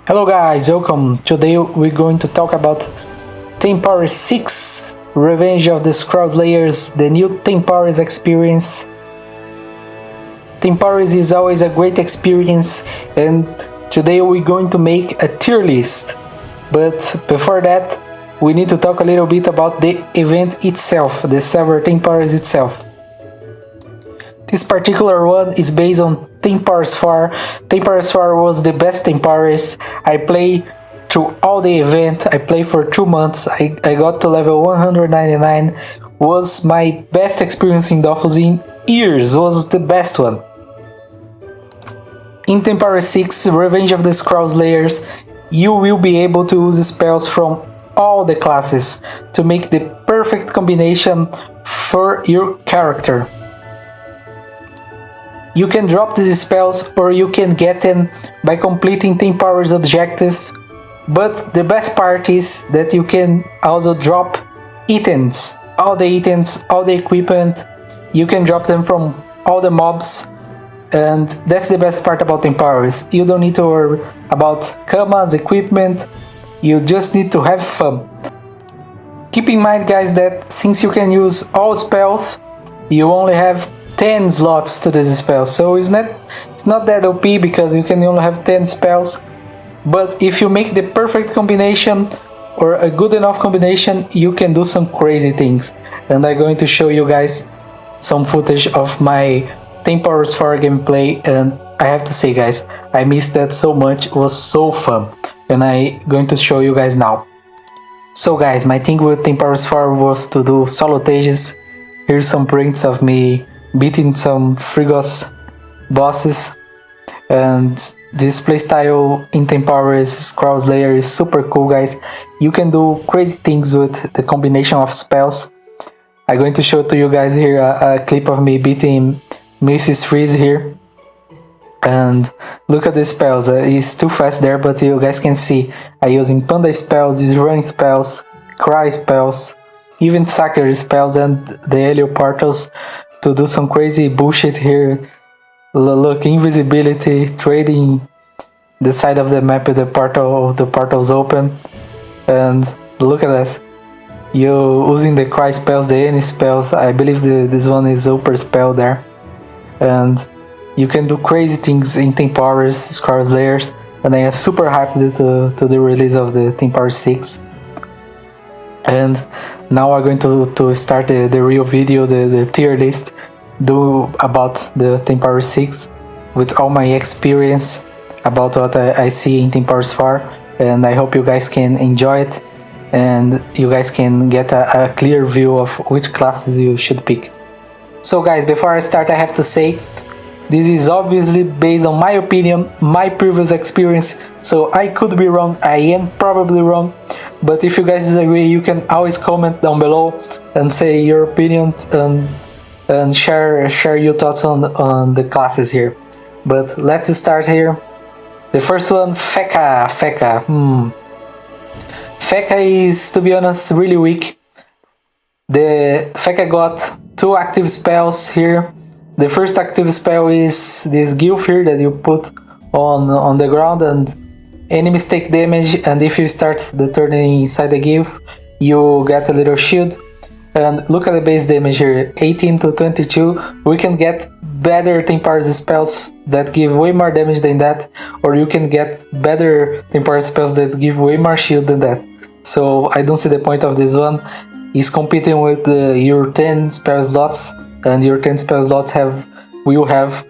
Hello guys, welcome. Today we're going to talk about Temporis 6, Revenge of the ScrollSlayers, the new Temporis experience. Temporis is always a great experience, and today we're going to make a tier list. But before that, we need to talk a little bit about the event itself, the server Temporis itself. This particular one is based on Temporis IV. Temporis IV was the best Temporis. I played through all the event. I played for 2 months. I got to level 199. Was my best experience in Dofus in years. Was the best one. In Temporis 6, Revenge of the ScrollSlayers, you will be able to use spells from all the classes to make the perfect combination for your character. You can drop these spells or you can get them by completing Temporis objectives, but the best part is that you can also drop items, all the equipment. You can drop them from all the mobs, and that's the best part about Temporis. You don't need to worry about commas, equipment, you just need to have fun. Keep in mind guys that since you can use all spells, you only have 10 slots to this spell, so it's not that OP because you can only have 10 spells, but if you make the perfect combination or a good enough combination, you can do some crazy things. And I'm going to show you guys some footage of my Temporis IV gameplay, and I have to say guys, I missed that so much. It was so fun, and I'm going to show you guys now. So guys, my thing with Temporis IV was to do solo stages. Here's some prints of me beating some Frigos bosses, and this playstyle in Temporis ScrollSlayer is super cool guys. You can do crazy things with the combination of spells. I'm going to show to you guys here a clip of me beating Mrs. Freeze here, and look at the spells. It's too fast there, but you guys can see I'm using Panda spells, these running spells, Cra spells, even Sacrier spells, and the Elio portals to do some crazy bullshit here. Look, invisibility, trading the side of the map with the portals open, and look at that. You using the Cry spells, the Any spells. I believe this one is upper spell there, and you can do crazy things in Temporis ScrollSlayers, and I am super hyped to the release of the Temporis 6. And now we're going to start the real video, the tier list, do about the Temporis 6 with all my experience about what I see in Temporis 4, and I hope you guys can enjoy it and you guys can get a clear view of which classes you should pick. So guys, before I start, I have to say this is obviously based on my opinion, my previous experience, so I could be wrong, I am probably wrong. But if you guys disagree, you can always comment down below and say your opinions and share your thoughts on the classes here. But let's start here. The first one, Feca. Feca is, to be honest, really weak. The Feca got 2 active spells here. The first active spell is this glyph here that you put on the ground, and enemies take damage, and if you start the turn inside the glyph, you get a little shield. And look at the base damage here, 18 to 22. We can get better Temporis spells that give way more damage than that, or you can get better Temporis spells that give way more shield than that. So I don't see the point of this one. It's competing with your 10 spell slots, and your 10 spell slots will have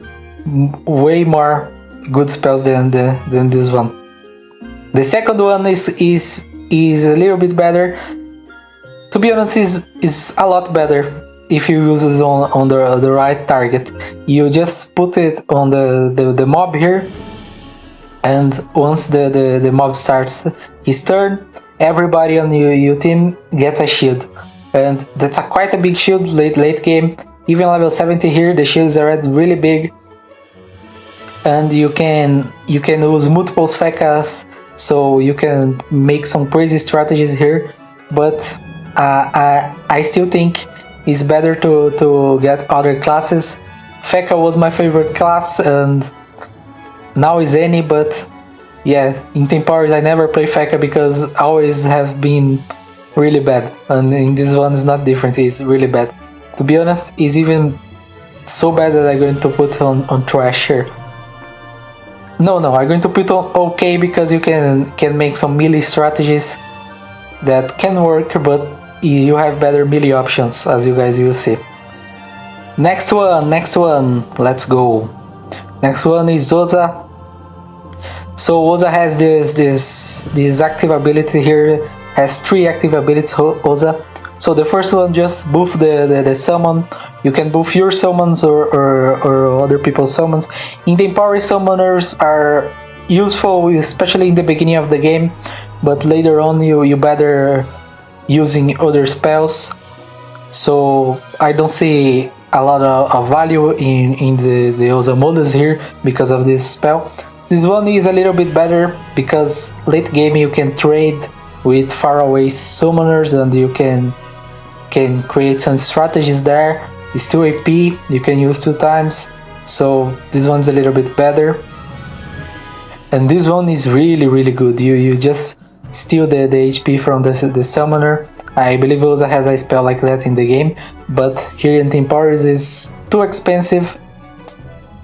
way more good spells than this one. The second one is a little bit better. To be honest, is a lot better if you use it on the right target. You just put it on the mob here, and once the mob starts his turn, everybody on your team gets a shield, and that's quite a big shield late game. Even level 70 here, the shield is already really big, and you can use multiple Fecas, so you can make some crazy strategies here. But I still think it's better to get other classes. Feca was my favorite class, and now is Any, but Yeah, in Temporis I never play Feca because I always have been really bad, and in this one it's not different, it's really bad. To be honest, it's even so bad that I'm going to put on trash here. No, I'm going to put on okay because you can make some melee strategies that can work, but you have better melee options, as you guys will see. Next one, let's go. Next one is Osa. So Osa has this active ability here, has 3 active abilities, Osa. So the first one, just buff the summon. You can buff your summons or other people's summons. In the Temporis, summoners are useful, especially in the beginning of the game, but later on you better using other spells. So I don't see a lot of value in the Osamodas here because of this spell. This one is a little bit better because late game you can trade with faraway summoners and you can create some strategies there. It's 2 AP, you can use 2 times, so this one's a little bit better. And this one is really good. You just steal the HP from the summoner. I believe Osa has a spell like that in the game, but here in Temporis is too expensive.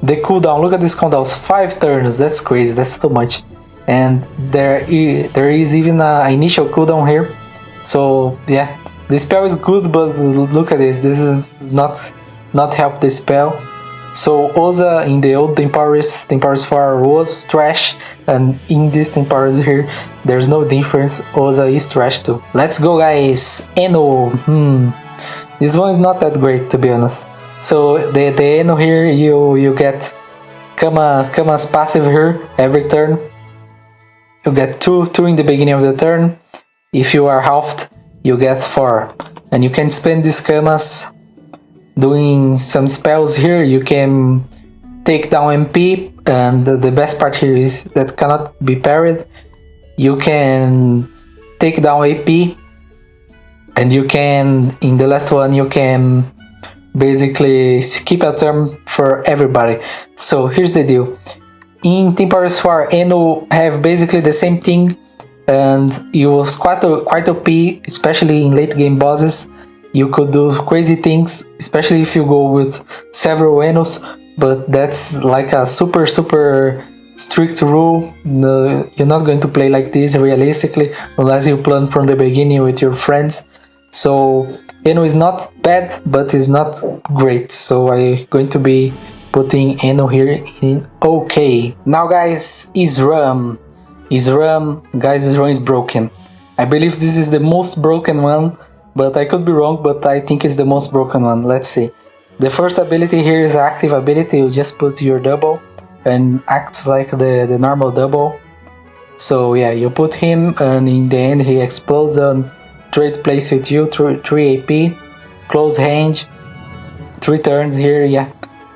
The cooldown, look at this cooldown, 5 turns, that's crazy, that's too much. And there is even an initial cooldown here. So yeah, the spell is good, but look at this is not help the spell. So Osa in the old Temporis 4 was trash, and in this Temporis here, there's no difference, Osa is trash too. Let's go guys, Eno. This one is not that great, to be honest. So the Eno here, you get Kama's passive here every turn. You get 2 in the beginning of the turn. If you are halved, you get 4. And you can spend these Kamas doing some spells here. You can take down MP, and the best part here is that cannot be parried. You can take down AP, and you can, in the last one, you can basically skip a turn for everybody. So here's the deal. In Temporis 4, Eno have basically the same thing, and it was quite OP, especially in late game bosses. You could do crazy things, especially if you go with several Enos, but that's like a super strict rule. No, you're not going to play like this realistically unless you plan from the beginning with your friends. So Eno is not bad, but it's not great, so I'm going to be putting Eno here in okay. Now guys, Sram. Guys, Sram is broken. I believe this is the most broken one, but I could be wrong, but I think it's the most broken one. Let's see. The first ability here is active ability. You just put your double and acts like the normal double. So yeah, you put him, and in the end he explodes on trade place with you, 3 AP, close range, 3 turns here. Yeah,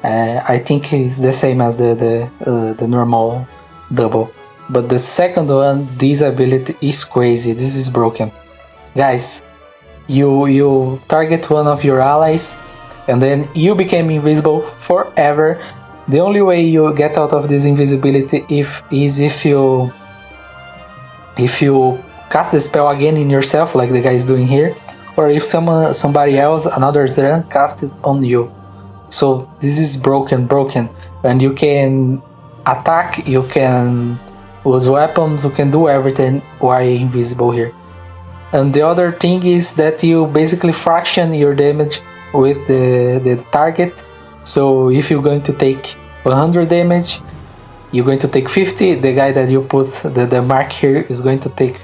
I think it's the same as the normal double. But the second one, this ability is crazy. This is broken, guys. You target one of your allies, and then you become invisible forever. The only way you get out of this invisibility is if you cast the spell again in yourself, like the guy is doing here, or if somebody else, another Sram, cast it on you. So this is broken, and you can attack, you can use weapons, you can do everything while invisible here. And the other thing is that you basically fraction your damage with the target. So if you're going to take 100 damage, you're going to take 50. The guy that you put the mark here is going to take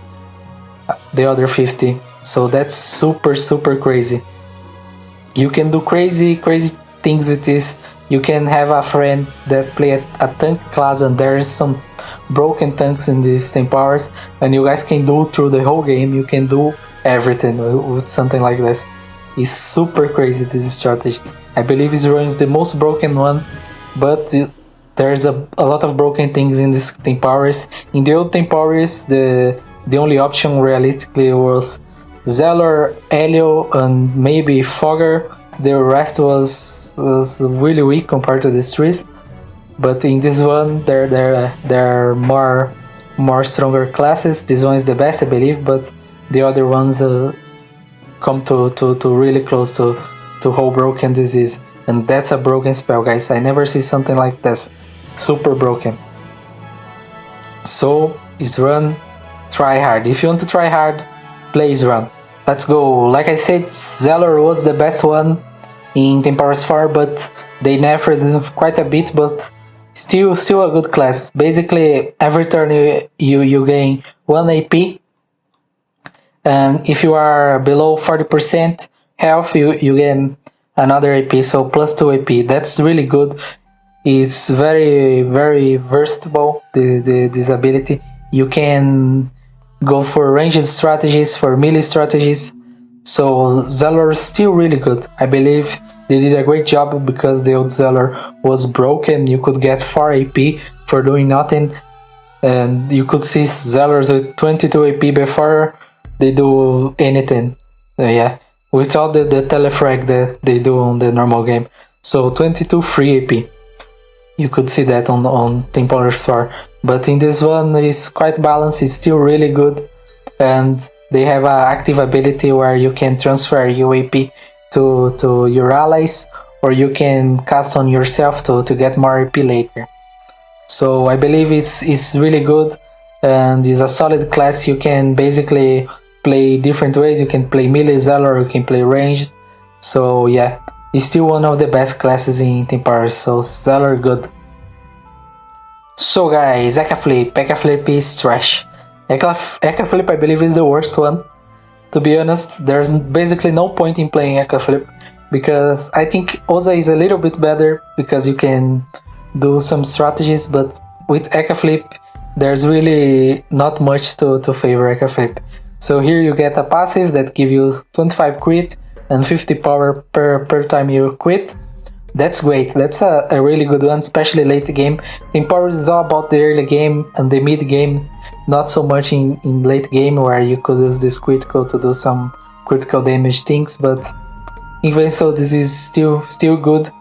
the other 50. So that's super crazy. You can do crazy things with this. You can have a friend that play a tank class, and there's some broken tanks in the Temporis, and you guys can do through the whole game. You can do everything with something like this. It's super crazy, this strategy. I believe Sram is the most broken one, but there's a lot of broken things in this Temporis. In the old Temporis, the only option realistically was Xelor, Elio, and maybe Fogger. The rest was really weak compared to the trees. But in this one, there are more more stronger classes. This one is the best, I believe, but the other ones come to really close to how broken this is. And that's a broken spell, guys. I never see something like this. Super broken. So, is run, try hard. If you want to try hard, play run. Let's go. Like I said, Xelor was the best one in Temporis IV, but they nerfed quite a bit, but still a good class. Basically, every turn you gain 1 AP, and if you are below 40% health, you gain another AP, so plus 2 AP. That's really good. It's very versatile, this ability. You can go for ranged strategies, for melee strategies. So Xelor is still really good. I believe they did a great job because the old Xelor was broken. You could get 4 AP for doing nothing. And you could see Xelors with 22 AP before they do anything. Yeah, without the telefrag that they do on the normal game. So 22 free AP. You could see that on Temporis IV. But in this one, it's quite balanced. It's still really good. And they have an active ability where you can transfer UAP to your allies, or you can cast on yourself to get more AP later. So I believe it's really good, and it's a solid class. You can basically play different ways. You can play melee Xelor, you can play ranged. So yeah, it's still one of the best classes in Temporis, so Xelor good. So guys, Ecaflip is trash. Ecaflip I believe is the worst one. To be honest, there's basically no point in playing Ecaflip, because I think Osa is a little bit better because you can do some strategies, but with Ecaflip there's really not much to favor Ecaflip. So here you get a passive that gives you 25 crit and 50 power per time you quit. That's great. That's a really good one, especially late game. Temporis is all about the early game and the mid game, not so much in late game where you could use this critical to do some critical damage things, but even so this is still good.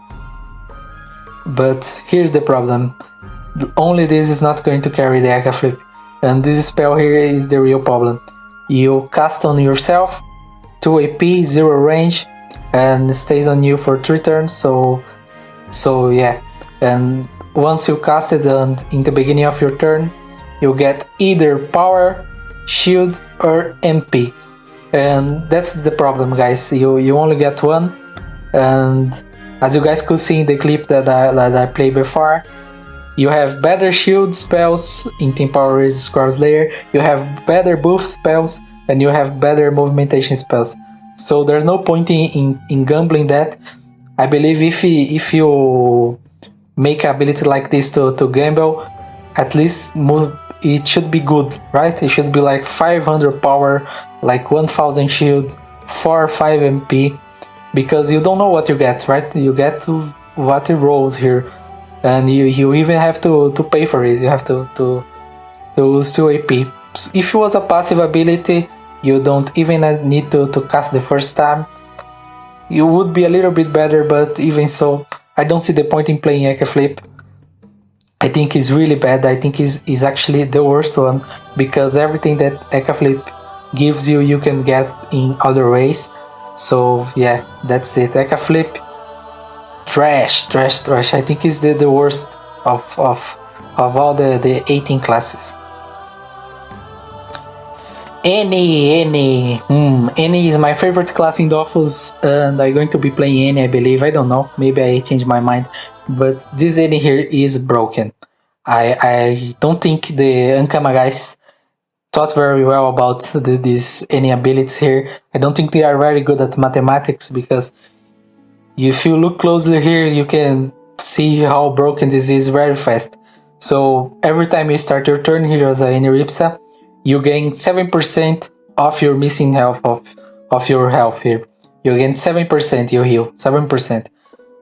But here's the problem. Only this is not going to carry the Ecaflip, and this spell here is the real problem. You cast on yourself, 2 AP, 0 range, and stays on you for 3 turns, so yeah. And once you cast it in the beginning of your turn, you get either power, shield, or MP. And that's the problem, guys. You only get one, and as you guys could see in the clip that I played before, you have better shield spells in Temporis ScrollSlayers, you have better buff spells, and you have better movementation spells. So there's no point in gambling that. I believe if you make an ability like this to gamble, at least it should be good, right? It should be like 500 power, like 1000 shield, 4 or 5 MP, because you don't know what you get, right? You get what it rolls here, and you even have to pay for it. You have to lose 2 AP. If it was a passive ability, you don't even need to cast the first time. You would be a little bit better, but even so, I don't see the point in playing Ecaflip. I think it's really bad. I think is actually the worst one, because everything that Ecaflip gives you, you can get in other ways. So yeah, that's it. Ecaflip, trash. I think it's the worst of all the 18 classes. Any is my favorite class in Dofus, and I'm going to be playing Any, I believe. I don't know, maybe I changed my mind, but this Any here is broken. I don't think the Ankama guys thought very well about this Any abilities here. I don't think they are very good at mathematics, because if you look closely here, you can see how broken this is very fast. So every time you start your turn here as a Eniripsa, you gain 7% of your missing health of your health here. You gain 7%, you heal 7%.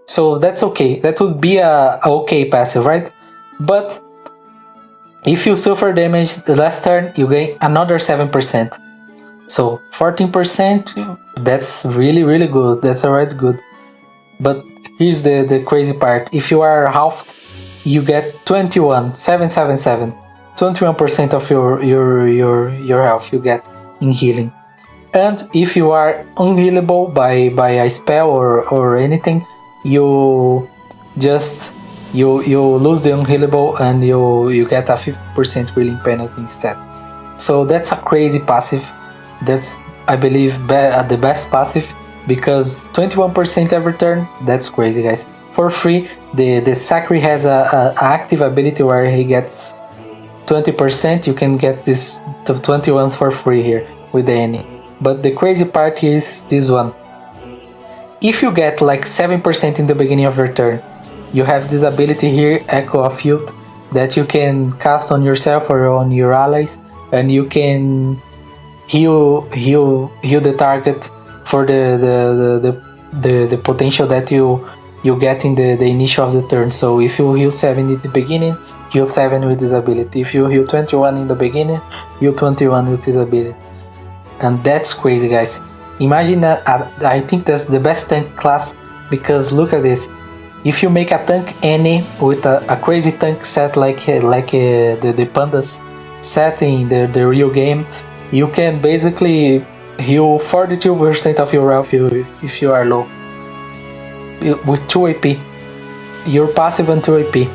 So that's okay. That would be a okay passive, right? But if you suffer damage the last turn, you gain another 7%. So 14%, that's really good. That's alright good. But here's the crazy part. If you are halved, you get 21, 777. 21% of your health you get in healing. And if you are unhealable by a spell or anything, you just you lose the unhealable and you get a 50% healing penalty instead. So that's a crazy passive. That's, I believe, the best passive, because 21% every turn, that's crazy, guys. For free, the Sacrier has a active ability where he gets 20%. You can get this 21 for free here with the Any. But the crazy part is this one. If you get like 7% in the beginning of your turn, you have this ability here, Echo of Youth, that you can cast on yourself or on your allies, and you can heal the target for the potential that you get in the initial of the turn. So if you heal 7 at the beginning, heal 7 with this ability. If you heal 21 in the beginning, heal 21 with this ability. And that's crazy, guys. Imagine that. I think that's the best tank class, because look at this. If you make a tank any with a crazy tank set like the Pandas set in the real game, you can basically heal 42% of your health if you are low. With 2 AP. Your passive and 2 AP.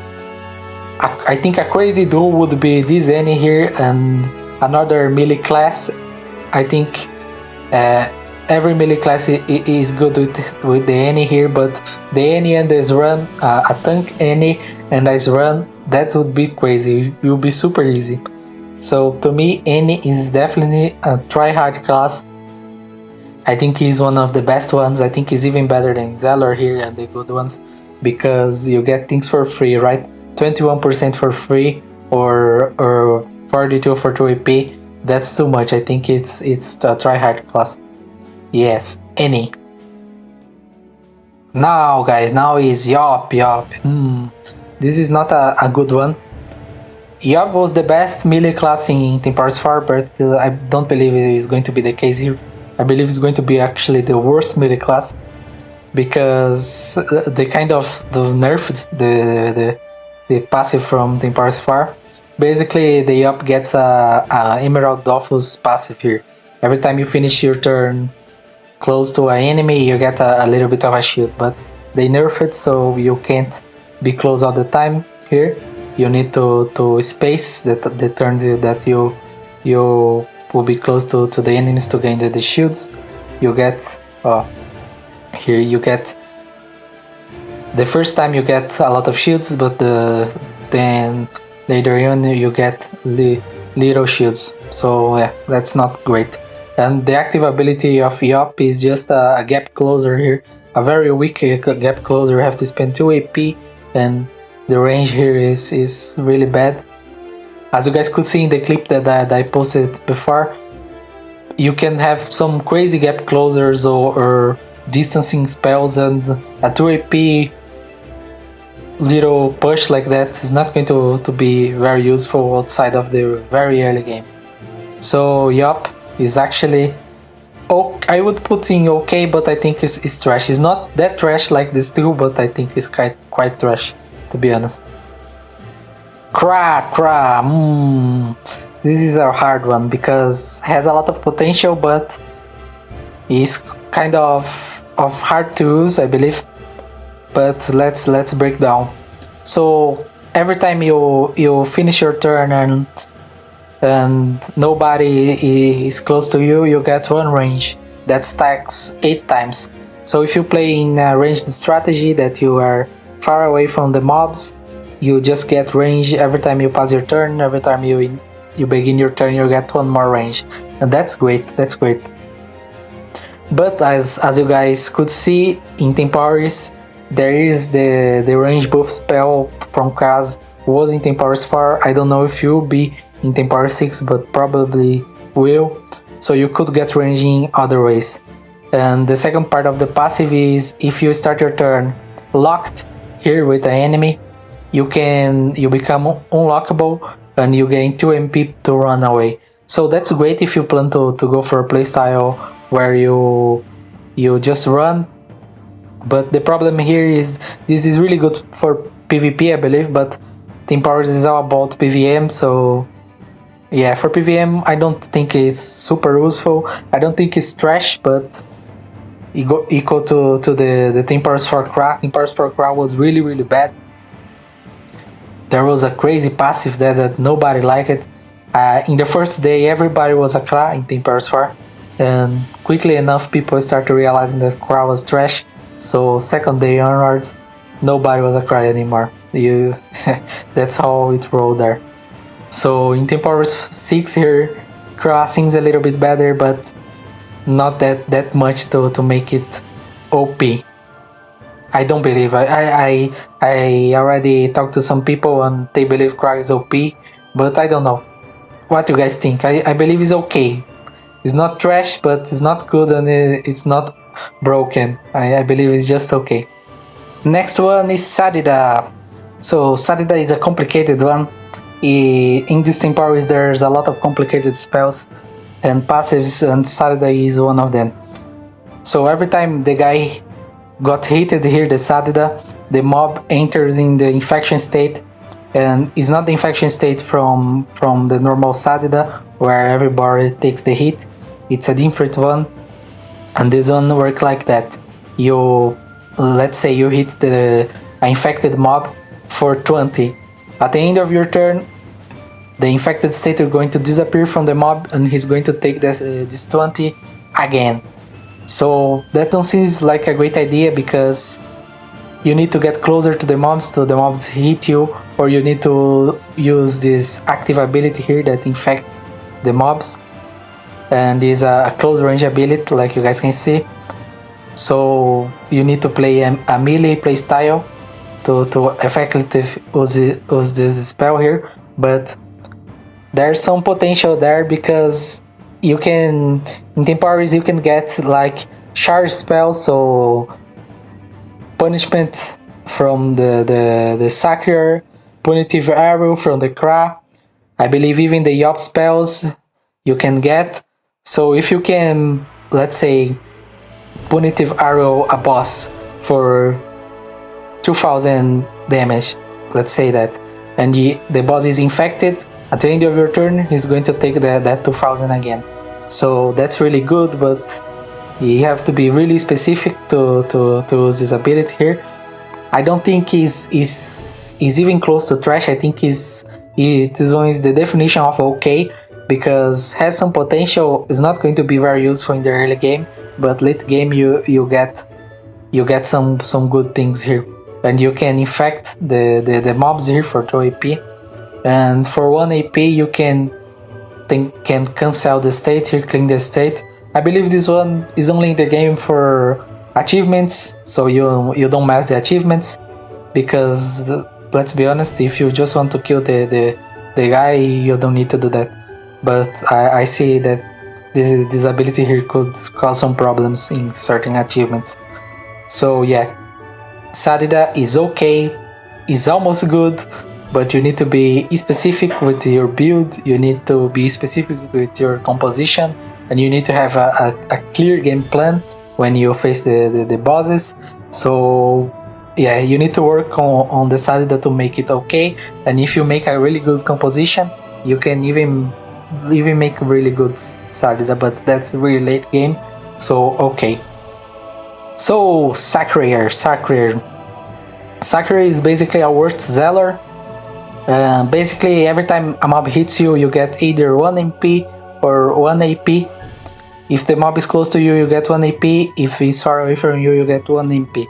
I think a crazy duo would be this Any here and another melee class. I think every melee class is good with the Any here, but the Any and the Sram, a tank Any and a Sram, that would be crazy. It will be super easy. So to me, Any is definitely a try-hard class. I think he's one of the best ones. I think he's even better than Xelor here and the good ones, because you get things for free, right? 21% for free or 42 for 2 AP. That's too much. I think it's a try-hard class. Yes, Any. Now, guys, now is Iop. This is not a good one. Iop was the best melee class in Temporis IV, but I don't believe it is going to be the case here. I believe it's going to be actually the worst melee class, because they kind of nerfed the passive from Temporis IV. Basically, the Iop gets a Emerald Dofus passive here. Every time you finish your turn close to an enemy, you get a little bit of a shield, but they nerfed it, so you can't be close all the time here. You need to space the turns that you will be close to the enemies to gain the shields. You get here you get the first time you get a lot of shields, but then later on you get little shields. So yeah, that's not great. And the active ability of Iop is just a gap closer here, a very weak gap closer. You have to spend 2 AP, and the range here is really bad. As you guys could see in the clip that I posted before, you can have some crazy gap closers or distancing spells, and a 2 AP little push like that is not going to be very useful outside of the very early game. So Iop is actually, I would put in okay, but I think it's trash. It's not that trash like this too, but I think it's quite trash, to be honest. Cra. This is a hard one, because it has a lot of potential, but it's kind of hard to use, I believe. But let's break down. So every time you finish your turn and nobody is close to you, you get 1 range that stacks 8 times. So if you play in a ranged strategy that you are far away from the mobs, you just get range every time you pass your turn. Every time you begin your turn, you get 1 more range, and that's great. But as you guys could see in Temporis, there is the range buff spell from Kraz was in Temporis 4. I don't know if you'll be in Temporis 6, but probably will. So you could get range in other ways. And the second part of the passive is, if you start your turn locked here with an enemy, you become unlockable and you gain 2 MP to run away. So that's great if you plan to go for a playstyle where you just run. But the problem here is, this is really good for PvP, I believe, but Temporis is all about PvM, so Yeah, for PVM, I don't think it's super useful. I don't think it's trash, but equal to the Temporis IV Cra. Temporis IV Cra was really, really bad. There was a crazy passive there that nobody liked it. In the first day, everybody was a Cra in Temporis IV, and quickly enough, people started realizing that Cra was trash. So second day onwards, nobody was a Cra anymore. That's how it rolled there. So in Temporis 6 here, Cra seems a little bit better, but not that much to make it OP. I don't believe. I already talked to some people and they believe Cra is OP, but I don't know. What you guys think? I believe it's okay. It's not trash, but it's not good and it's not broken. I believe it's just okay. Next one is Sadida. So Sadida is a complicated one. In this Temporis there's a lot of complicated spells and passives, and Sadida is one of them. So every time the guy got hit here, the Sadida, the mob enters in the infection state, and it's not the infection state from the normal Sadida where everybody takes the hit. It's a different one, and this one works like that. Let's say you hit the infected mob for 20. At the end of your turn, the infected state is going to disappear from the mob and he's going to take this 20 again. So that don't seem like a great idea, because you need to get closer to the mobs hit you, or you need to use this active ability here that infect the mobs, and is a close range ability like you guys can see. So you need to play a melee playstyle to effectively use this spell here, but there's some potential there, because you can, in Temporis you can get like charge spells, so punishment from the Sacrier, punitive arrow from the Cra. I believe even the Iop spells you can get. So if you can, let's say, punitive arrow a boss for 2000 damage, let's say that, and the boss is infected, at the end of your turn he's going to take that 2000 again. So that's really good, but you have to be really specific to use this ability here. I don't think is even close to trash. I think this one is the definition of okay, because has some potential. It's not going to be very useful in the early game, but late game you get some good things here, and you can infect the mobs here for 2 AP, and for 1 AP you can cancel the state here, clean the state. I believe this one is only in the game for achievements, so you don't mess the achievements, because let's be honest, if you just want to kill the guy, you don't need to do that. But I see that this ability here could cause some problems in certain achievements. So yeah, Sadida is okay, is almost good, but you need to be specific with your build, you need to be specific with your composition, and you need to have a clear game plan when you face the bosses. So yeah, you need to work on the Sadida to make it okay, and if you make a really good composition, you can even make really good Sadida, but that's really late game, so okay. So Sacrier is basically a worst Xelor. Basically every time a mob hits you, you get either 1 MP or 1 AP. If the mob is close to you, you get 1 AP. If it's far away from you, you get 1 MP.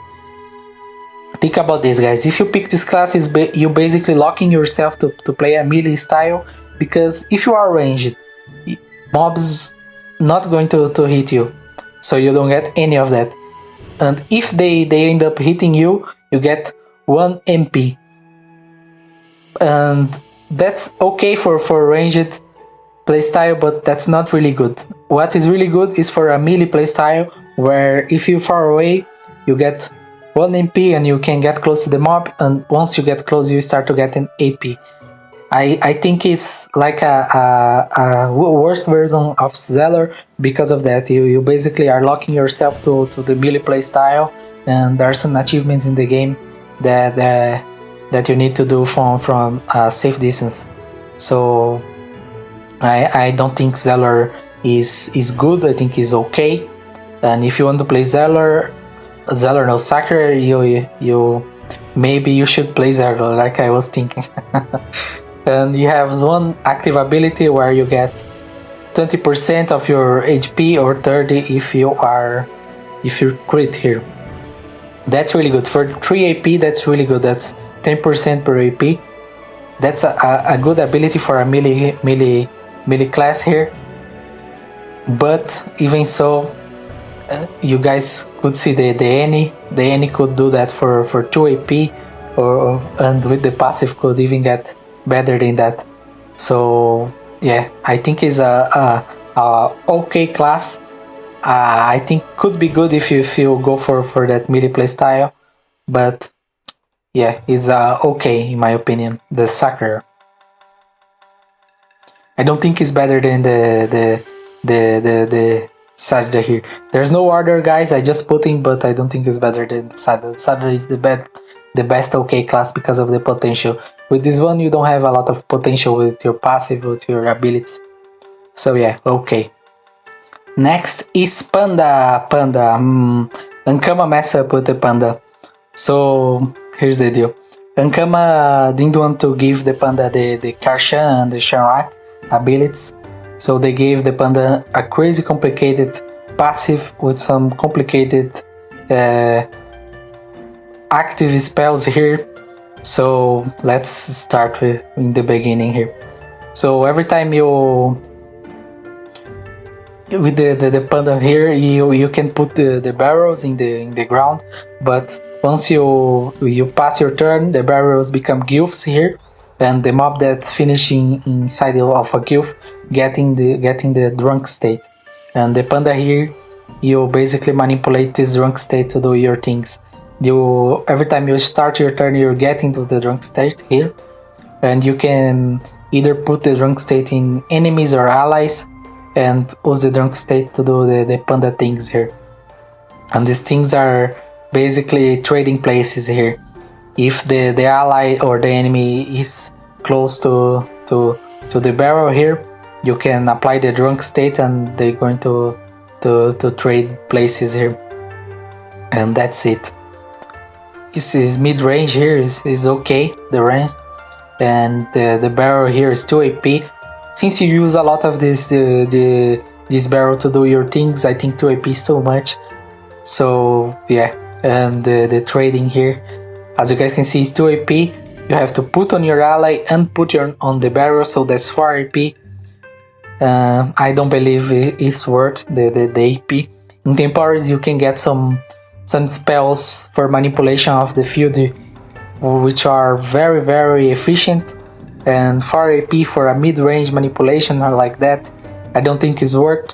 Think about this, guys. If you pick this class, you're basically locking yourself to play a melee style, because if you are ranged, mobs not going to hit you, so you don't get any of that. And if they end up hitting you, you get 1 MP. And that's okay for ranged playstyle, but that's not really good. What is really good is for a melee playstyle, where if you're far away, you get 1 MP and you can get close to the mob, and once you get close, you start to get an AP. I think it's like a worse version of Xelor because of that. You basically are locking yourself to the melee playstyle, and there are some achievements in the game that you need to do from a safe distance. So I don't think Xelor is good. I think is okay. And if you want to play Xelor no Sacrier, you maybe you should play Xelor, like I was thinking. And you have one active ability where you get 20% of your HP or 30 if you crit here. That's really good. For 3 AP, that's really good. That's 10% per AP. That's a good ability for a melee class here. But even so, you guys could see the Eni could do that for 2 AP, and with the passive could even get better than that. So yeah, I think it's a okay class. I think could be good if you go for that melee play style, but yeah, it's okay in my opinion. The Sacrier. I don't think it's better than the Sadida here. There's no order, guys. I just put in, but I don't think it's better than Sadida. Sadida is the best okay class because of the potential. With this one, you don't have a lot of potential with your passive, with your abilities. So yeah, okay. Next is Panda. Ankama mess up with the Panda. So here's the deal. Ankama didn't want to give the Panda the Karshan and the Shanrak abilities. So they gave the Panda a crazy complicated passive with some complicated active spells here. So let's start in the beginning here. So every time you with the Panda here, you can put the barrels in the ground, but once you pass your turn, the barrels become gilfs here, and the mob that finishing inside of a gilf getting the drunk state. And the Panda here, you basically manipulate this drunk state to do your things. Every time you start your turn, you're getting to the drunk state here, and you can either put the drunk state in enemies or allies and use the drunk state to do the Panda things here. And these things are basically trading places here. If the ally or the enemy is close to the barrel here, you can apply the drunk state and they're going to trade places here. And that's it. This is mid-range here is okay, the range. And the barrel here is 2 AP. Since you use a lot of this barrel to do your things, I think 2 AP is too much. So yeah, and the trading here, as you guys can see, is 2 AP. You have to put on your ally and put on the barrel, so that's 4 AP. I don't believe it's worth the AP. In Temporis you can get some spells for manipulation of the field, which are very very efficient. And 4 AP for a mid-range manipulation or like that, I don't think is worth.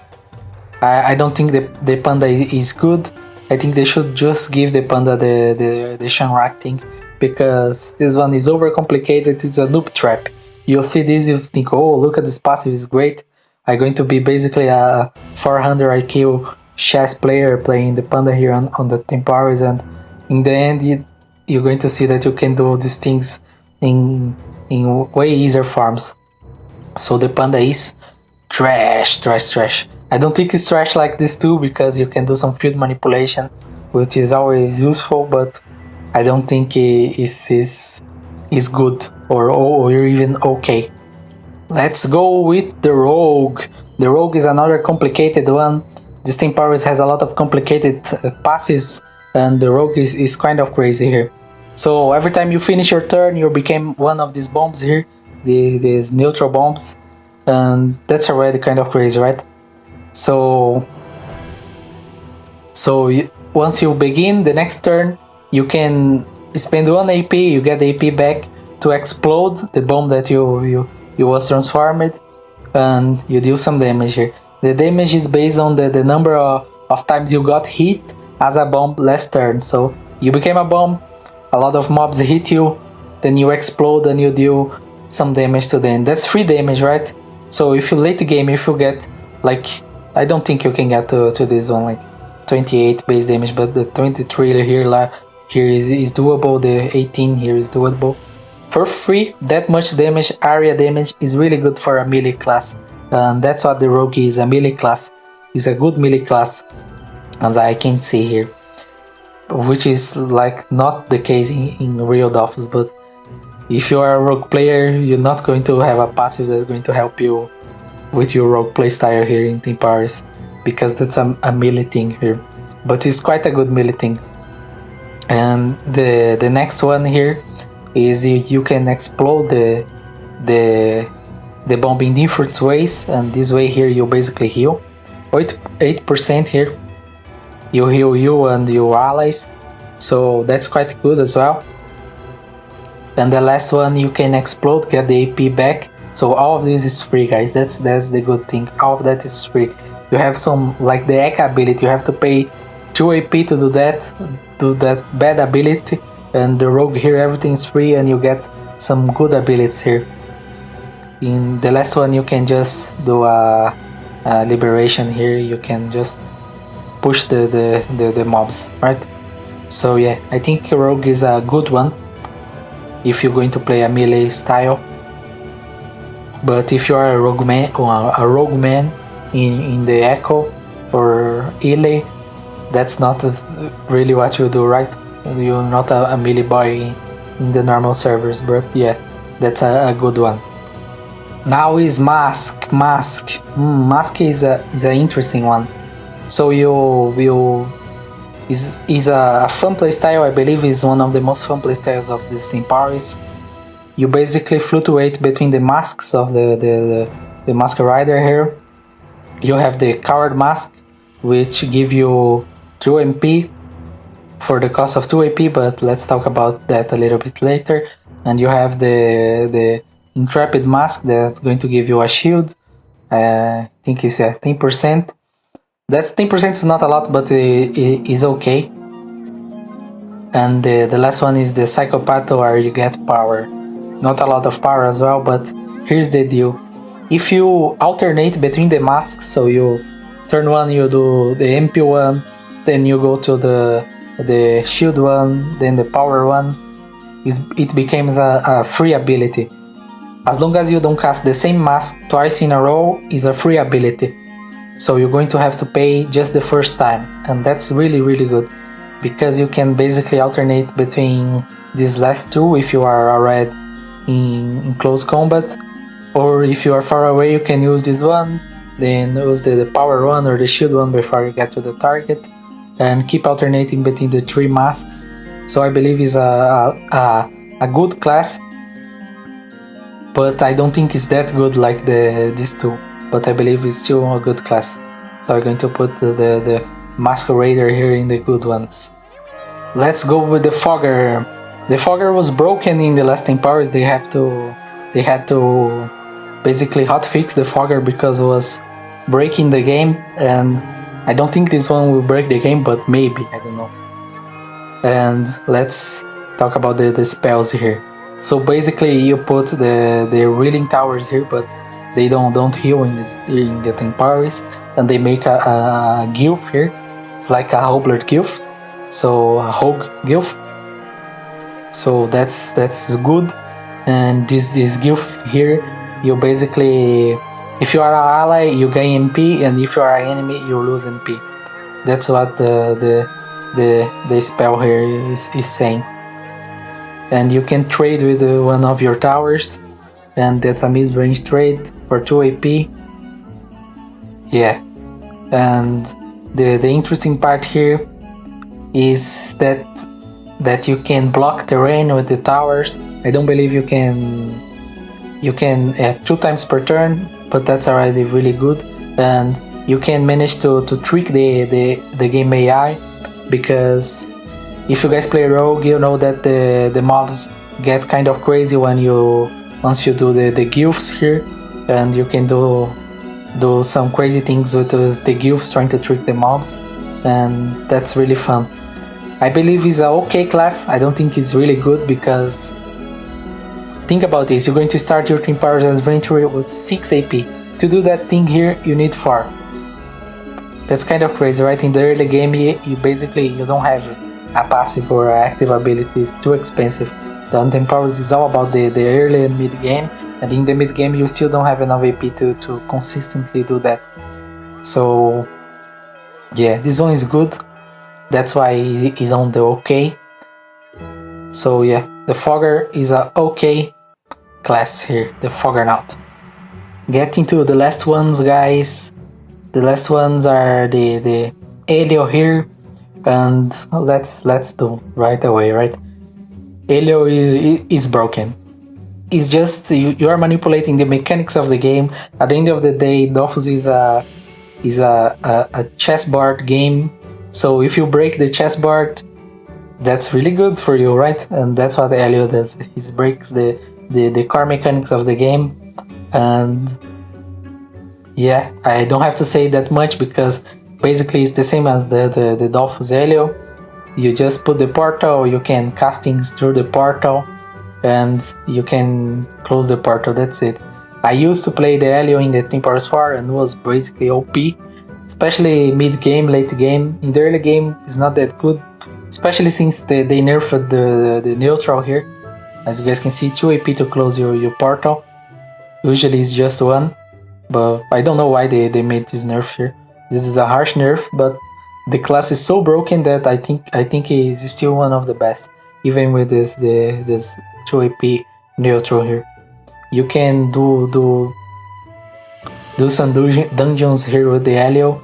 I don't think the Panda is good. I think they should just give the Panda the Shanrak thing, because this one is overcomplicated. It's a noob trap. You'll see this, you think, oh, look at this passive, is great. I'm going to be basically a 400 IQ chess player playing the Panda here on the Temporis, and in the end you're going to see that you can do these things in way easier farms. So the Panda is trash. I don't think it's trash like this too, because you can do some field manipulation, which is always useful, but I don't think it is good or even okay. Let's go with the Rogue. The Rogue is another complicated one. This Temporis has a lot of complicated passives, and the Rogue is kind of crazy here. So every time you finish your turn, you become one of these bombs here, these neutral bombs, and that's already kind of crazy, right? So once you begin the next turn, you can spend 1 AP, you get the AP back to explode the bomb that you was transformed, and you deal some damage here. The damage is based on the number of times you got hit as a bomb last turn. So you became a bomb, a lot of mobs hit you, then you explode and you deal some damage to them. That's 3 damage, right? So if you late the game, if you get like, I don't think you can get to this one, like 28 base damage, but the 23 here is doable. The 18 here is doable. For free, that much damage, area damage, is really good for a melee class. and that's what the rogue is, a melee class. It's a good melee class, as I can see here, which is like not the case in real Dofus. But if you are a rogue player, you're not going to have a passive that's going to help you with your rogue playstyle here in Temporis, because that's a melee thing here, but it's quite a good melee thing. And the next one here is you can explode the bomb in different ways, and this way here you basically heal 8% here. You heal you and your allies, so that's quite good as well. And the last one, you can explode, get the AP back. So all of this is free, guys. That's the good thing. All of that is free. You have some, like the Eka ability, you have to pay 2 AP to do that bad ability. And the rogue here, everything is free, and you get some good abilities here. In the last one, you can just do a liberation here. You can just push the mobs, right? So yeah, I think rogue is a good one if you're going to play a melee style. But if you are a rogue man in the Echo or Ele, that's not really what you do, right? You're not a melee boy in the normal servers, but yeah, that's a good one. Now is Mask. Mask is an interesting one. So is a fun playstyle. I believe is one of the most fun playstyles of this Temporis. You basically fluctuate between the masks of the Masqueraider here. You have the Coward Mask, which give you 2 MP for the cost of 2 AP, but let's talk about that a little bit later. And you have the Intrepid Mask that's going to give you a shield. I think it's 10%. That's 10% is not a lot, but it is okay. And the last one is the Psychopath, where you get power. Not a lot of power as well, but here's the deal. If you alternate between the masks, so you turn one, you do the MP one, then you go to the shield one, then the power one, it becomes a free ability. As long as you don't cast the same mask twice in a row, it's a free ability. So you're going to have to pay just the first time, and that's really good, because you can basically alternate between these last two if you are already in close combat, or if you are far away you can use this one, then use the power one or the shield one before you get to the target, and keep alternating between the 3 masks. So I believe it's a good class, but I don't think it's that good like these two. But I believe it's still a good class. So I'm going to put the Masqueraider here in the good ones. Let's go with the Fogger. The Fogger was broken in the last Temporis. They had to basically hotfix the Fogger because it was breaking the game, and I don't think this one will break the game, but maybe, I don't know. And let's talk about the spells here. So basically you put the Reeling Towers here, but they don't heal in the Temporis, and they make a Gilf here. It's like a Hobler Gilf, so a Hogue Gilf. So that's good. And this Gilf here, you basically, if you are an ally, you gain MP, and if you are an enemy, you lose MP. That's what the spell here is saying. And you can trade with one of your towers, and that's a mid-range trade for 2 AP. Yeah, and the interesting part here is that you can block terrain with the towers. I don't believe you can 2 times per turn, but that's already really good. And you can manage to trick the game AI, because if you guys play rogue, you know that the mobs get kind of crazy once you do the gilfs here, and you can do some crazy things with the gilfs trying to trick the mobs, and that's really fun. I believe it's a okay class. I don't think it's really good, because think about this, you're going to start your Temporis adventure with 6 AP. To do that thing here, you need 4. That's kind of crazy, right? In the early game, you don't have a passive or active ability. It's too expensive. The Temporis is all about the early and mid game, and in the mid game you still don't have enough AP to consistently do that. So yeah, this one is good. That's why it's on the OK. So yeah, the Fogger is a OK class here, the Foggernaut. Getting to the last ones, guys. The last ones are the Elio here, and let's do right away, right? Elio is broken. It's just you are manipulating the mechanics of the game. At the end of the day, Dofus is a chessboard game. So if you break the chessboard, that's really good for you, right? And that's what Elio does. He breaks the core mechanics of the game. And yeah, I don't have to say that much because basically it's the same as the Dofus Elio. You just put the portal, you can cast things through the portal, and you can close the portal, that's it. I used to play the Elio in the Temporis IV and was basically OP, especially mid-game, late game. In the early game, it's not that good, especially since they nerfed the neutral here. As you guys can see, 2 AP to close your portal. Usually it's just 1, but I don't know why they made this nerf here. This is a harsh nerf, but the class is so broken that I think it is still one of the best, even with this 2 AP neutral here. You can do some dungeons here with the Elio,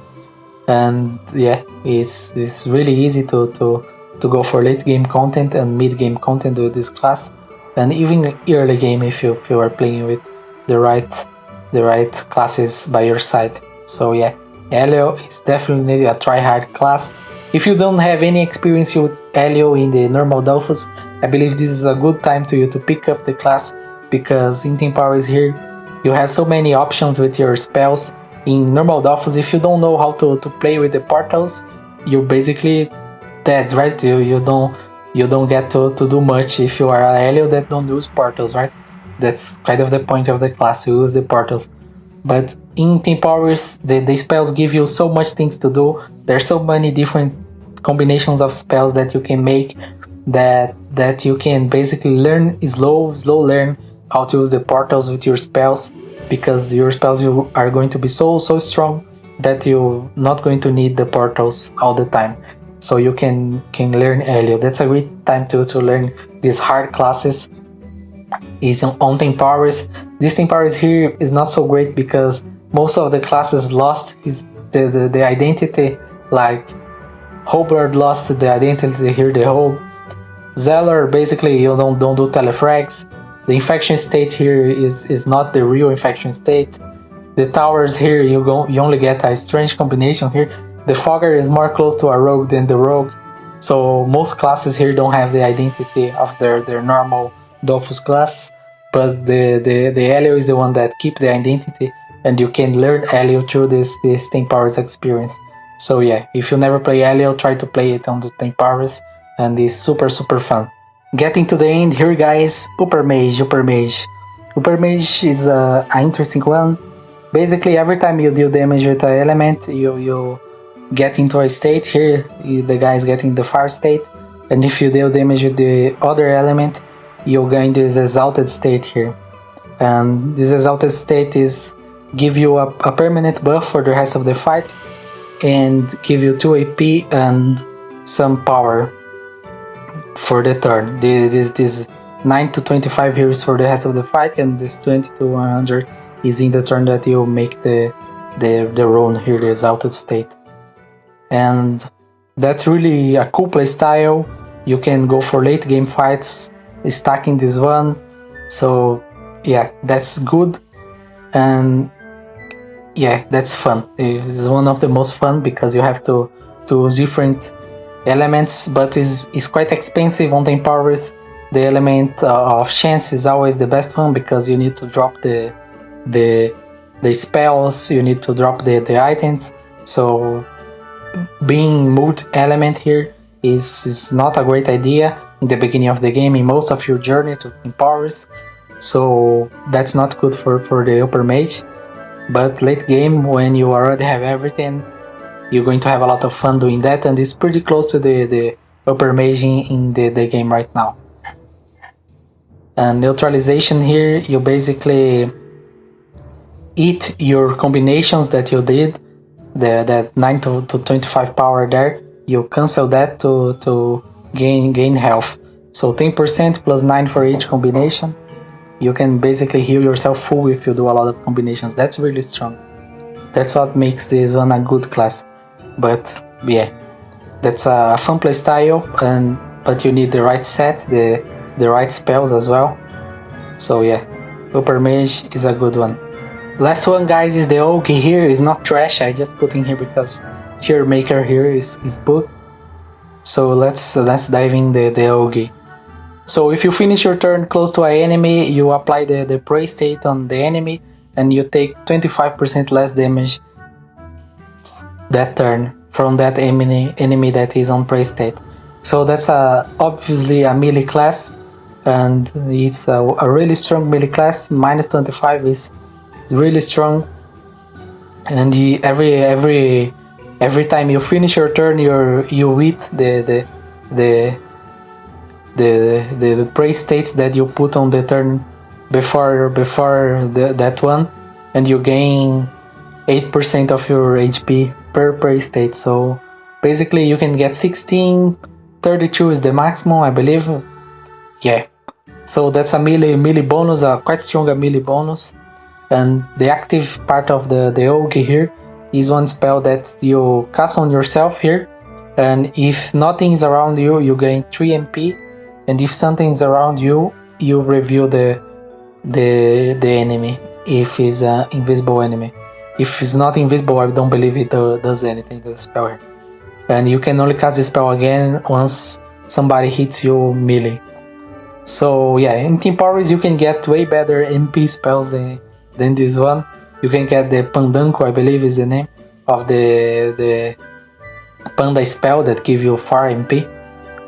and yeah, it's really easy to go for late game content and mid game content with this class, and even early game if you are playing with the right classes by your side. So yeah, Elio is definitely a try-hard class. If you don't have any experience with Elio in the normal Dofus, I believe this is a good time to pick up the class, because in Temporis here you have so many options with your spells. In normal Dofus, if you don't know how to play with the portals, you're basically dead, right? You don't get to do much if you are an Elio that don't use portals, right? That's kind of the point of the class, to use the portals. But in Temporis, the spells give you so much things to do. There's so many different combinations of spells that you can make, that you can basically learn slow learn how to use the portals with your spells, because your spells are going to be so strong that you're not going to need the portals all the time. So you can learn Elio. That's a great time to learn these hard classes. Is on Temporis. This Temporis here is not so great because most of the classes lost the identity. Like Hobart lost the identity here, the whole Xelor, basically you don't do telefrags. The infection state here is not the real infection state. The towers here, you only get a strange combination here. The Fogger is more close to a rogue than the rogue. So most classes here don't have the identity of their normal Dofus class, but the Elio is the one that keep the identity, and you can learn Elio through this Temporis experience. So yeah, if you never play Elio, try to play it on the Temporis, and it's super fun. Getting to the end here, guys, Huppermage. Huppermage is an interesting one. Basically, every time you deal damage with an element, you get into a state here. The guy is getting the fire state, and if you deal damage with the other element, you gain this exalted state here. And this exalted state is give you a permanent buff for the rest of the fight, and give you 2 AP and some power for the turn. This 9 to 25 here is for the rest of the fight, and this 20 to 100 is in the turn that you make the rune here, the exalted state. And that's really a cool playstyle. You can go for late game fights stacking this one. So yeah, that's good, and yeah, that's fun. It's one of the most fun because you have to use different elements, but it's quite expensive on Temporis. The element of chance is always the best one because you need to drop the spells, you need to drop the items. So being multi-element here is not a great idea in the beginning of the game, in most of your journey to Temporis. So that's not good for the Huppermage. But late game, when you already have everything, you're going to have a lot of fun doing that, and it's pretty close to the Huppermage in the game right now. And neutralization here, you basically eat your combinations that you did, that 9 to 25 power there, you cancel that to gain health. So 10% plus 9 for each combination. You can basically heal yourself full if you do a lot of combinations. That's really strong. That's what makes this one a good class. But yeah, that's a fun playstyle, but you need the right set, the right spells as well. So yeah, Huppermage is a good one. Last one, guys, is the Ougi here. It's not trash, I just put in here because tier maker here is booked. So let's dive in the Ougi. So if you finish your turn close to an enemy, you apply the prey state on the enemy and you take 25% less damage that turn from that enemy that is on prey state. So that's obviously a melee class, and it's a really strong melee class. Minus 25 is really strong, and every time you finish your turn, you eat the prey states that you put on the turn before that one, and you gain 8% of your HP per prey state. So basically you can get 16, 32 is the maximum, I believe. Yeah, so that's a melee bonus, a quite strong melee bonus. And the active part of the Ougi here is one spell that you cast on yourself here, and if nothing is around you, you gain 3 MP, and if something is around you, you review the enemy if it's an invisible enemy. If it's not invisible, I don't believe it does anything, the spell here. And you can only cast the spell again once somebody hits you melee. So yeah, in Temporis you can get way better MP spells than this one. You can get the Pandanko, I believe is the name of the Panda spell that give you 4 MP.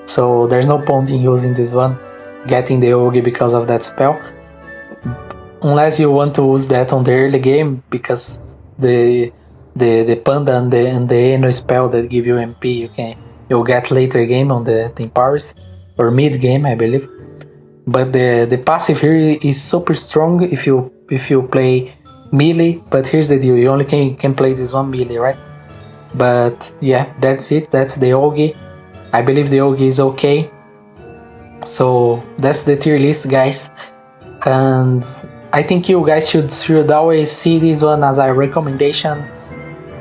So there's no point in using this one, getting the Ougi because of that spell. Unless you want to use that on the early game, because the Panda and the Eno spell that give you MP you'll get later game on the Temporis, or mid game I believe. But the passive here is super strong if you play melee, but here's the deal, you only can play this one melee, right? But yeah, that's it, that's the Ougi. I believe the Ougi is okay. So that's the tier list, guys, and I think you guys should always see this one as a recommendation,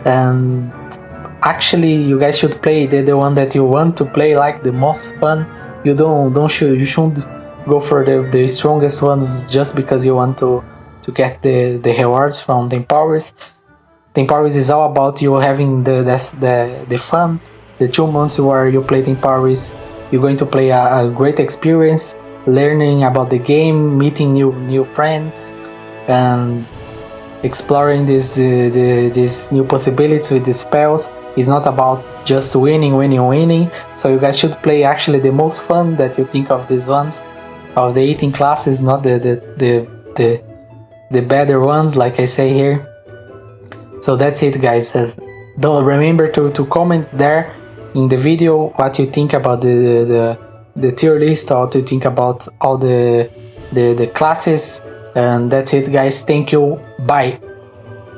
and actually you guys should play the one that you want to play, like the most fun. You shouldn't go for the strongest ones just because you want to get the rewards from Temporis. Temporis is all about you having the fun. The 2 months where you play Temporis, you're going to play a great experience, learning about the game, meeting new friends, and exploring these new possibilities with the spells. It's not about just winning. So you guys should play actually the most fun that you think of these ones, of the 18 classes, not the better ones, like I say here. So that's it, guys. Don't remember to comment there in the video what you think about the tier list, or to think about all the classes. And that's it, guys. Thank you. Bye.